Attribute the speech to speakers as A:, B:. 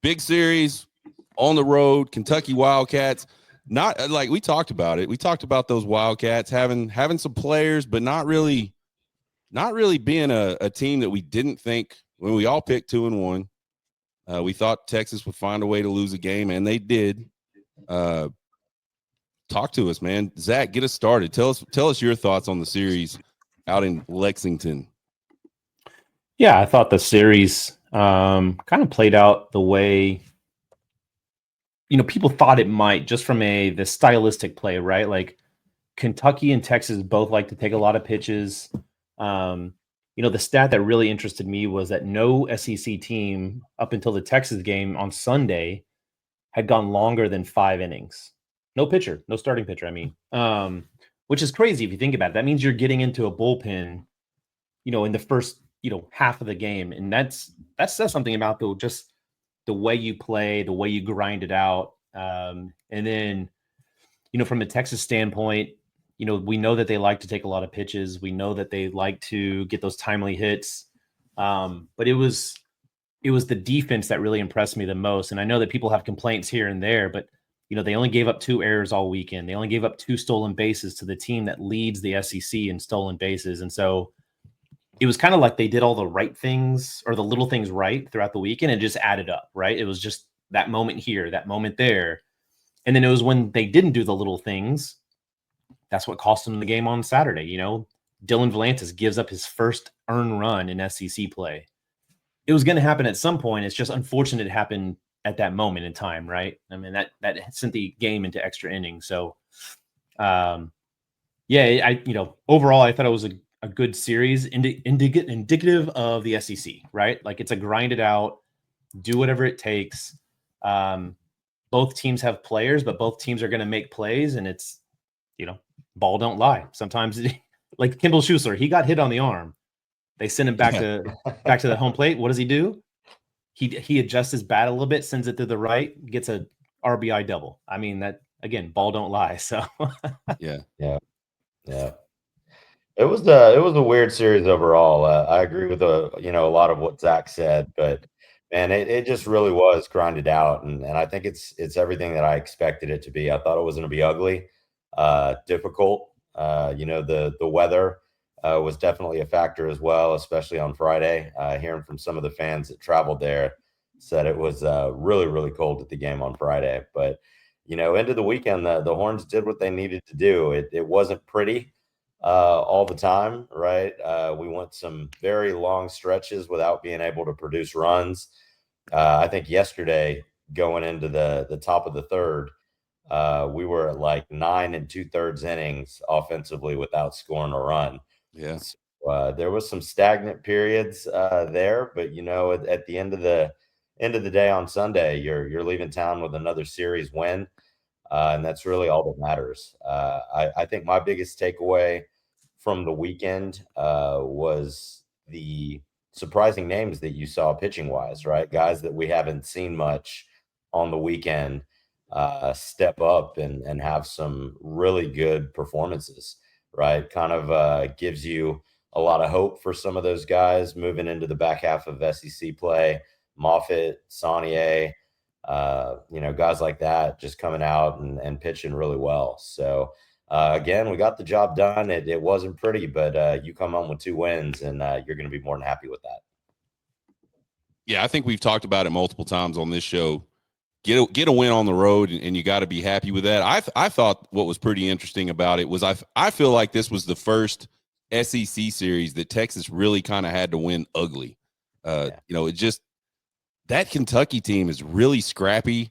A: big series on the road, Kentucky Wildcats. Not like we talked about it. We talked about those Wildcats having some players, but not really being a team that we didn't think when we all picked 2-1. We thought Texas would find a way to lose a game, and they did. Talk to us, man. Zach, get us started. Tell us your thoughts on the series out in Lexington.
B: Yeah, I thought the series kind of played out the way people thought it might, just from the stylistic play, right? Like Kentucky and Texas both like to take a lot of pitches. The stat that really interested me was that no SEC team up until the Texas game on Sunday had gone longer than 5 innings. No starting pitcher. I mean, which is crazy if you think about it. That means you're getting into a bullpen, in the first, half of the game, and that says something about the way you play, the way you grind it out. And then, from a Texas standpoint, we know that they like to take a lot of pitches. We know that they like to get those timely hits. But it was the defense that really impressed me the most. And I know that people have complaints here and there, but they only gave up 2 errors all weekend. They only gave up 2 stolen bases to the team that leads the SEC in stolen bases. And so it was kind of like they did all the right things, or the little things right, throughout the weekend, and just added up, right? It was just that moment here, that moment there. And then it was when they didn't do the little things, that's what cost them the game on Saturday. Dylan Volantis gives up his first earned run in SEC play. It was going to happen at some point. It's just unfortunate it happened at that moment in time, right? I mean, that sent the game into extra innings. So, overall, I thought it was a good series, indicative of the SEC, right? Like, it's a grind it out, do whatever it takes. Both teams have players, but both teams are going to make plays, and it's, ball don't lie. Sometimes, like Kimball Schuessler, he got hit on the arm. They send him back to the home plate. What does he do? He adjusts his bat a little bit, sends it to the right, gets a RBI double. I mean, that, again, ball don't lie. So
C: yeah. It was a weird series overall. I agree with a lot of what Zach said, but man, it just really was grinded out, and I think it's everything that I expected it to be. I thought it was going to be ugly, difficult. The weather was definitely a factor as well, especially on Friday. Hearing from some of the fans that traveled there, said it was really, really cold at the game on Friday. But into the weekend, the Horns did what they needed to do. It wasn't pretty all the time, right? We went some very long stretches without being able to produce runs. I think yesterday, going into the top of the third, we were at like 9 2/3 innings offensively without scoring a run.
A: Yeah.
C: So, there was some stagnant periods there, but at the end of the day on Sunday, you're leaving town with another series win, and that's really all that matters. I think my biggest takeaway from the weekend was the surprising names that you saw pitching wise, right? Guys that we haven't seen much on the weekend step up and have some really good performances, right? Kind of gives you a lot of hope for some of those guys moving into the back half of SEC play. Moffitt, Saunier, guys like that just coming out and pitching really well. So again, we got the job done. It wasn't pretty, but you come home with 2 wins, and you're going to be more than happy with that.
A: Yeah, I think we've talked about it multiple times on this show. Get a win on the road, and you got to be happy with that. I thought what was pretty interesting about it was I feel like this was the first SEC series that Texas really kind of had to win ugly. It just, that Kentucky team is really scrappy.